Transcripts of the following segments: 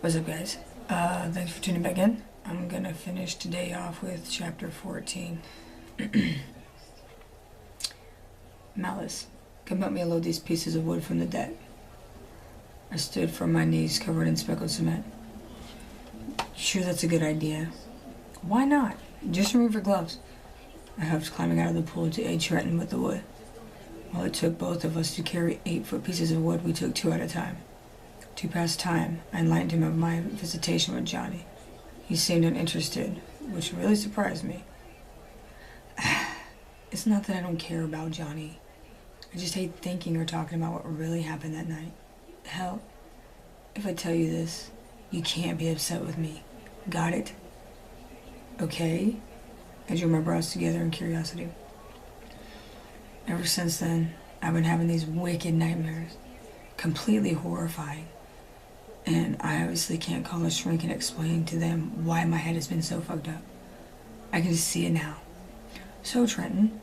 What's up, guys? Thanks for tuning back in. I'm gonna finish today off with chapter 14. Malice, come help me unload these pieces of wood from the deck. I stood from my knees covered in speckled cement. Sure, that's a good idea. Why not? Just remove your gloves. I huffed, climbing out of the pool to aid Trenton with the wood. While it took both of us to carry 8-foot pieces of wood, we took 2 at a time. To pass time, I enlightened him of my visitation with Johnny. He seemed uninterested, which really surprised me. It's not that I don't care about Johnny. I just hate thinking or talking about what really happened that night. Hell, if I tell you this, you can't be upset with me. Got it? Okay? I drew my brows together in curiosity. Ever since then, I've been having these wicked nightmares. Completely horrifying. And I obviously can't call a shrink and explain to them why my head has been so fucked up. I can just see it now. So, Trenton,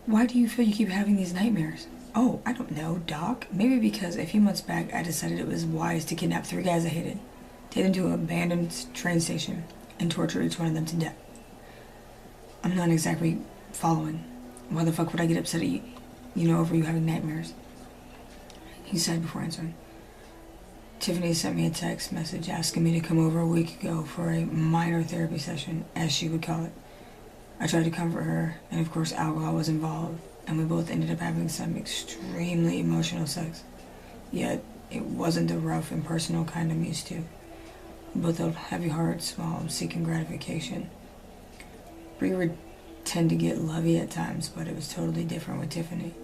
why do you feel you keep having these nightmares? Oh, I don't know, Doc. Maybe because a few months back I decided it was wise to kidnap 3 guys I hated, take them to an abandoned train station, and torture each one of them to death. I'm not exactly following. Why the fuck would I get upset at you, over you having nightmares? He said before answering. Tiffany sent me a text message asking me to come over a week ago for a minor therapy session, as she would call it. I tried to comfort her, and of course alcohol was involved, and we both ended up having some extremely emotional sex. Yet, it wasn't the rough and personal kind I'm used to. We both held heavy hearts while seeking gratification. Bree would tend to get lovey at times, but it was totally different with Tiffany.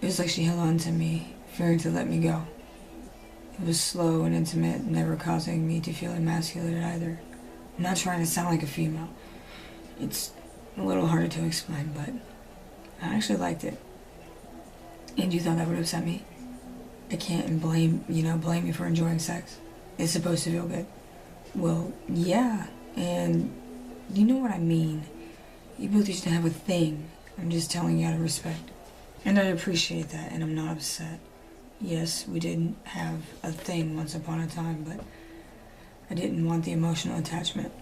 It was like she held on to me, fearing to let me go. It was slow and intimate, never causing me to feel emasculated either. I'm not trying to sound like a female. It's a little harder to explain, but I actually liked it. And you thought that would upset me? I can't blame you for enjoying sex. It's supposed to feel good. Well, yeah, and you know what I mean. You both used to have a thing. I'm just telling you out of respect. And I appreciate that, and I'm not upset. Yes, we did have a thing once upon a time, but I didn't want the emotional attachment.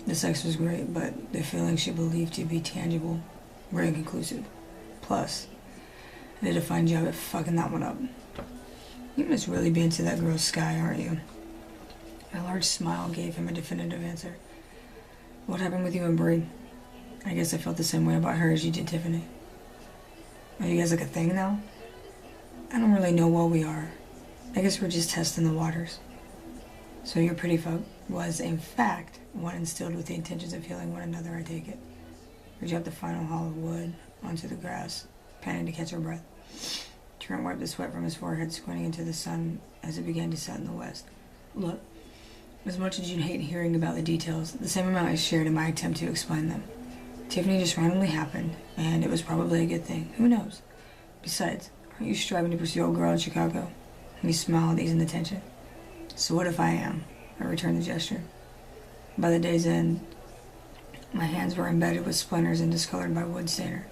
The sex was great, but the feelings she believed to be tangible were inconclusive. Plus, I did a fine job at fucking that one up. You must really be into that girl's Sky, aren't you? A large smile gave him a definitive answer. What happened with you and Bree? I guess I felt the same way about her as you did Tiffany. Are you guys like a thing now? I don't really know what we are. I guess we're just testing the waters. So your pretty folk was, in fact, one instilled with the intentions of healing one another, I take it. We dropped the final haul of wood onto the grass, panting to catch our breath. Trent wiped the sweat from his forehead, squinting into the sun as it began to set in the west. Look, as much as you hate hearing about the details, the same amount is shared in my attempt to explain them. Tiffany just randomly happened, and it was probably a good thing. Who knows? Besides, aren't you striving to pursue old girl in Chicago? And he smiled, easing the tension. So what if I am? I returned the gesture. By the day's end, my hands were embedded with splinters and discolored by wood stainer.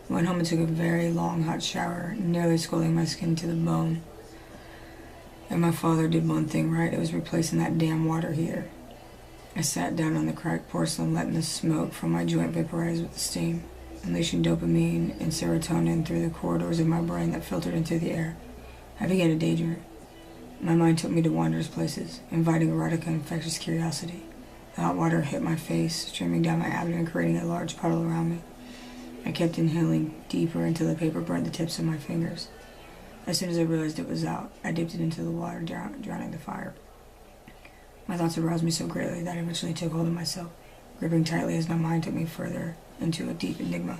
I went home and took a very long hot shower, nearly scalding my skin to the bone. And my father did one thing right. It was replacing that damn water heater. I sat down on the cracked porcelain, letting the smoke from my joint vaporize with the steam, unleashing dopamine and serotonin through the corridors of my brain that filtered into the air. I began to daydream. My mind took me to wondrous places, inviting erotica and infectious curiosity. The hot water hit my face, streaming down my abdomen, creating a large puddle around me. I kept inhaling deeper until the paper burnt the tips of my fingers. As soon as I realized it was out, I dipped it into the water, drowning the fire. My thoughts aroused me so greatly that I eventually took hold of myself, gripping tightly as my mind took me further into a deep enigma.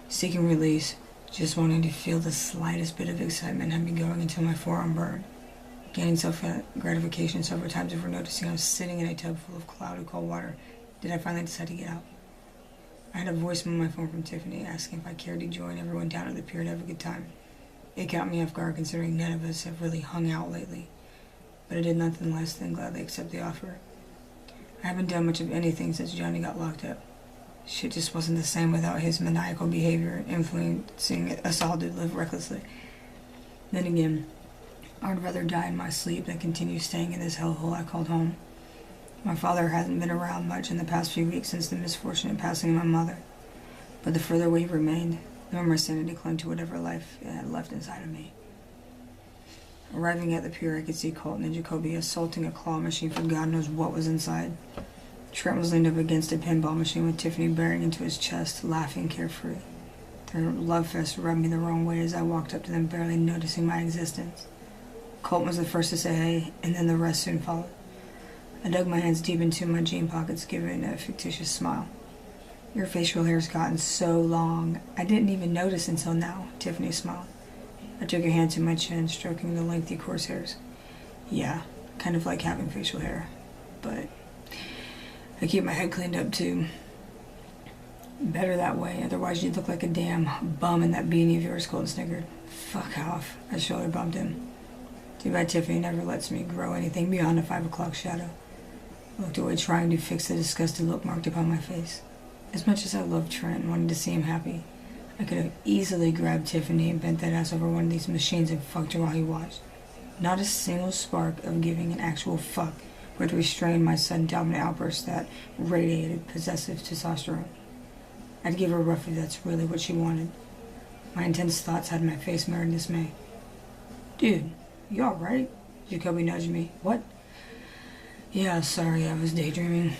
Seeking release, just wanting to feel the slightest bit of excitement had me going until my forearm burned. Gaining self-gratification several times before noticing I was sitting in a tub full of clouded cold water, did I finally decide to get out. I had a voice on my phone from Tiffany asking if I cared to join everyone down at the pier to have a good time. It caught me off guard considering none of us have really hung out lately, but I did nothing less than gladly accept the offer. I haven't done much of anything since Johnny got locked up. Shit just wasn't the same without his maniacal behavior influencing us all to live recklessly. Then again, I'd rather die in my sleep than continue staying in this hellhole I called home. My father hasn't been around much in the past few weeks since the misfortunate passing of my mother, but the further away he remained, the more my sanity clung to whatever life it had left inside of me. Arriving at the pier, I could see Colton and Jacoby assaulting a claw machine for God knows what was inside. Trent was leaned up against a pinball machine with Tiffany bearing into his chest, laughing carefree. Their love fest rubbed me the wrong way as I walked up to them, barely noticing my existence. Colton was the first to say hey, and then the rest soon followed. I dug my hands deep into my jean pockets, giving a fictitious smile. Your facial hair's gotten so long, I didn't even notice until now, Tiffany smiled. I took a hand to my chin, stroking the lengthy coarse hairs. Yeah, kind of like having facial hair, but I keep my head cleaned up too. Better that way, otherwise you'd look like a damn bum in that beanie of yours, Colton snickered. Fuck off, I shoulder bumped him. Too bad Tiffany never lets me grow anything beyond a 5 o'clock shadow. I looked away, trying to fix the disgusted look marked upon my face. As much as I loved Trent and wanted to see him happy, I could have easily grabbed Tiffany and bent that ass over one of these machines and fucked her while he watched. Not a single spark of giving an actual fuck would restrain my sudden dominant outburst that radiated possessive testosterone. I'd give her a rough if that's really what she wanted. My intense thoughts had my face mirrored in dismay. Dude, you alright? Jacoby nudged me. What? Yeah, sorry, I was daydreaming.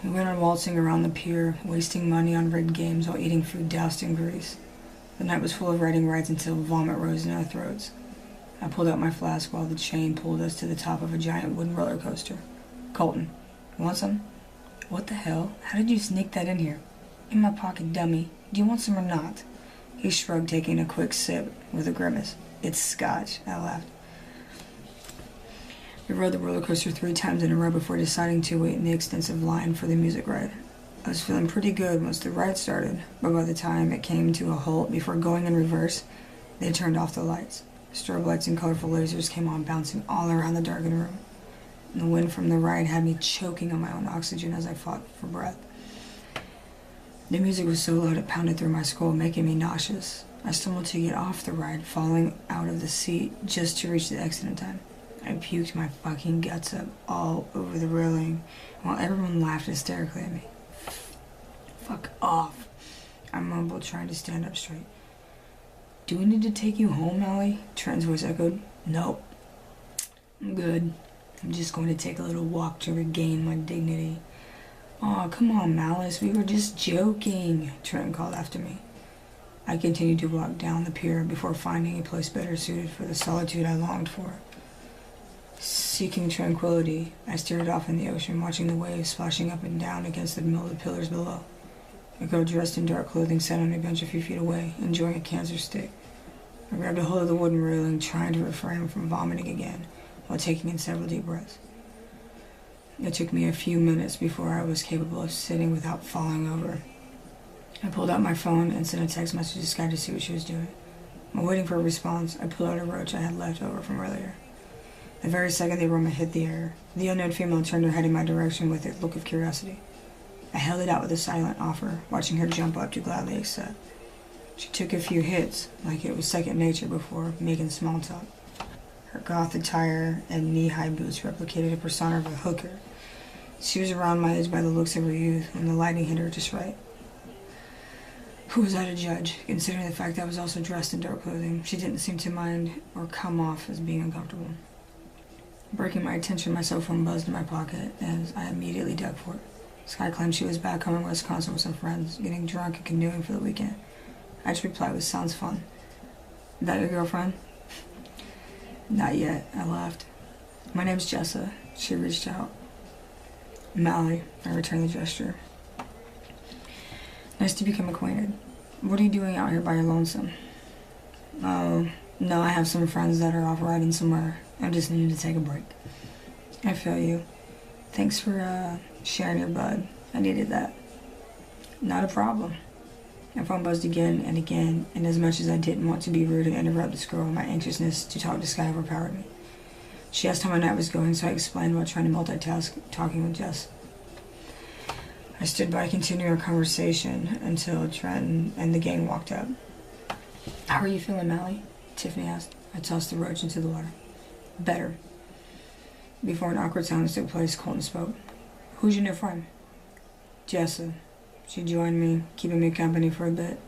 We went on waltzing around the pier, wasting money on rigged games while eating food doused in grease. The night was full of riding rides until vomit rose in our throats. I pulled out my flask while the chain pulled us to the top of a giant wooden roller coaster. Colton, you want some? What the hell? How did you sneak that in here? In my pocket, dummy. Do you want some or not? He shrugged, taking a quick sip with a grimace. It's scotch, I laughed. We rode the roller coaster 3 times in a row before deciding to wait in the extensive line for the music ride. I was feeling pretty good once the ride started, but by the time it came to a halt before going in reverse, they turned off the lights. Strobe lights and colorful lasers came on, bouncing all around the darkened room. And the wind from the ride had me choking on my own oxygen as I fought for breath. The music was so loud it pounded through my skull, making me nauseous. I stumbled to get off the ride, falling out of the seat just to reach the exit in time. I puked my fucking guts up all over the railing while everyone laughed hysterically at me. Fuck off, I mumbled, trying to stand up straight. Do we need to take you home, Allie? Trent's voice echoed. Nope. I'm good. I'm just going to take a little walk to regain my dignity. Aw, come on, Malice. We were just joking, Trent called after me. I continued to walk down the pier before finding a place better suited for the solitude I longed for. Seeking tranquility, I stared off in the ocean, watching the waves splashing up and down against the middle of the pillars below. A girl dressed in dark clothing sat on a bench a few feet away, enjoying a cancer stick. I grabbed a hold of the wooden railing, trying to refrain from vomiting again, while taking in several deep breaths. It took me a few minutes before I was capable of sitting without falling over. I pulled out my phone and sent a text message to Sky to see what she was doing. While waiting for a response, I pulled out a roach I had left over from earlier. The very second the aroma hit the air, the unknown female turned her head in my direction with a look of curiosity. I held it out with a silent offer, watching her jump up to gladly accept. She took a few hits, like it was second nature, before making small talk. Her goth attire and knee-high boots replicated a persona of a hooker. She was around my age by the looks of her youth, and the lighting hit her just right. Who was I to judge, considering the fact that I was also dressed in dark clothing? She didn't seem to mind or come off as being uncomfortable. Breaking my attention, my cell phone buzzed in my pocket as I immediately dug for it. Sky claimed she was back home in Wisconsin with some friends, getting drunk and canoeing for the weekend. I just replied with, sounds fun. That your girlfriend? Not yet, I laughed. My name's Jessa. She reached out. Mally, I returned the gesture. Nice to become acquainted. What are you doing out here by your lonesome? Oh, no, I have some friends that are off riding somewhere. I just needed to take a break. I feel you. Thanks for sharing your bud. I needed that. Not a problem. My phone buzzed again, and as much as I didn't want to be rude and interrupt this girl, my anxiousness to talk to Sky overpowered me. She asked how my night was going, so I explained while trying to multitask, talking with Jess. I stood by continuing our conversation until Trent and the gang walked up. How are you feeling, Mally? Tiffany asked. I tossed the roach into the water. Better. Before an awkward silence took place, Colton spoke. Who's your new friend? Jessa. She joined me, keeping me company for a bit.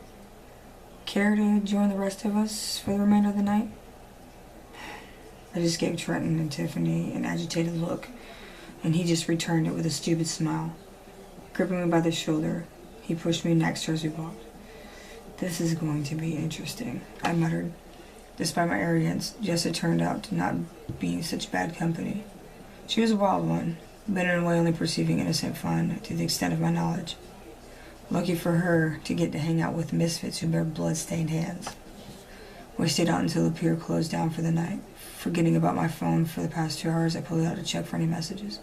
Care to join the rest of us for the remainder of the night? I just gave Trenton and Tiffany an agitated look, and he just returned it with a stupid smile. Gripping me by the shoulder, he pushed me next to her as we walked. This is going to be interesting, I muttered. Despite my arrogance, Jessa turned out to not be such bad company. She was a wild one, but in a way only perceiving innocent fun to the extent of my knowledge. Lucky for her to get to hang out with misfits who bear blood-stained hands. We stayed out until the pier closed down for the night. Forgetting about my phone for the past 2 hours, I pulled it out to check for any messages.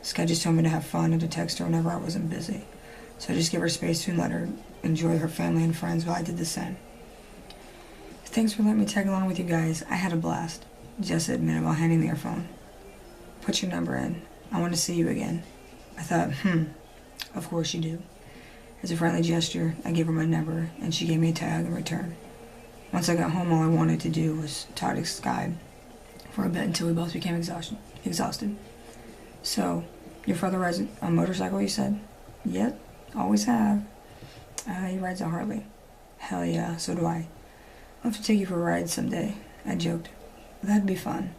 Sky just told me to have fun and to text her whenever I wasn't busy. So I just gave her space to let her enjoy her family and friends while I did the same. Thanks for letting me tag along with you guys. I had a blast, Jessa admitted while handing me her phone. Put your number in. I want to see you again. I thought, of course you do. As a friendly gesture, I gave her my number, and she gave me a tag in return. Once I got home, all I wanted to do was talk to Sky for a bit until we both became exhausted. So, your father rides a motorcycle, you said? Yep, always have. He rides a Harley. Hell yeah, so do I. I'll have to take you for a ride someday, I joked. That'd be fun.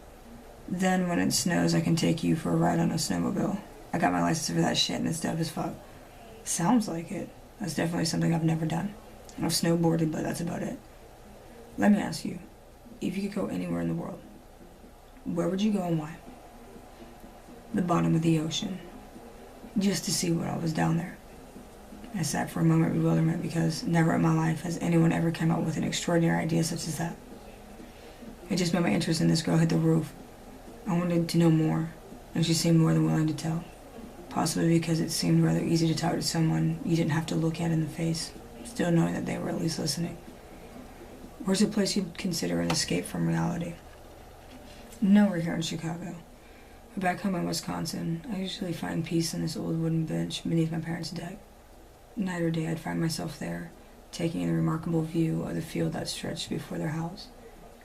Then, when it snows, I can take you for a ride on a snowmobile. I got my license for that shit and it's dope as fuck. Sounds like it. That's definitely something I've never done. I've snowboarded, but that's about it. Let me ask you, if you could go anywhere in the world, where would you go and why? The bottom of the ocean. Just to see what all was down there. I sat for a moment in bewilderment because never in my life has anyone ever come up with an extraordinary idea such as that. It just made my interest in this girl hit the roof. I wanted to know more, and she seemed more than willing to tell. Possibly because it seemed rather easy to talk to someone you didn't have to look at in the face, still knowing that they were at least listening. Where's a place you'd consider an escape from reality? Nowhere here in Chicago. But back home in Wisconsin, I usually find peace on this old wooden bench beneath my parents' deck. Night or day, I'd find myself there, taking in a remarkable view of the field that stretched before their house.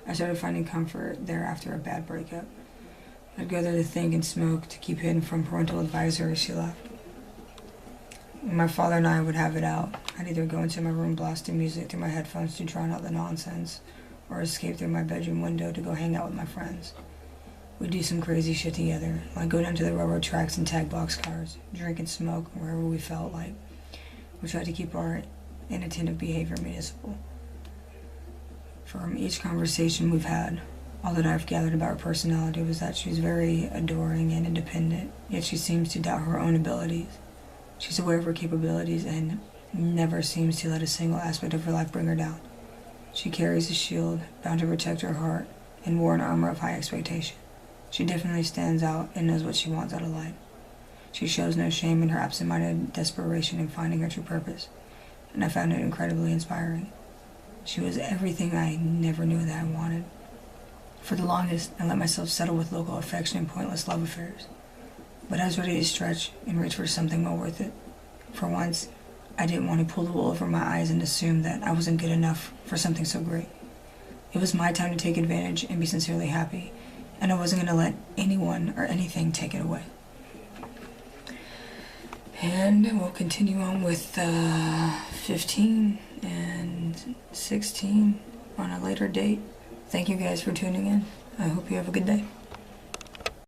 I started finding comfort there after a bad breakup. I'd go there to think and smoke to keep hidden from parental advisor as she left. When my father and I would have it out, I'd either go into my room blasting music through my headphones to drown out the nonsense, or escape through my bedroom window to go hang out with my friends. We'd do some crazy shit together, like go down to the railroad tracks and tag boxcars, drink and smoke wherever we felt like. We tried to keep our inattentive behavior municipal. From each conversation we've had, all that I've gathered about her personality was that she's very adoring and independent, yet she seems to doubt her own abilities. She's aware of her capabilities and never seems to let a single aspect of her life bring her down. She carries a shield bound to protect her heart and wore an armor of high expectation. She definitely stands out and knows what she wants out of life. She shows no shame in her absent-minded desperation in finding her true purpose, and I found it incredibly inspiring. She was everything I never knew that I wanted. For the longest, I let myself settle with local affection and pointless love affairs. But I was ready to stretch and reach for something more worth it. For once, I didn't want to pull the wool over my eyes and assume that I wasn't good enough for something so great. It was my time to take advantage and be sincerely happy, and I wasn't going to let anyone or anything take it away. And we'll continue on with 15 and 16 on a later date. Thank you guys for tuning in. I hope you have a good day.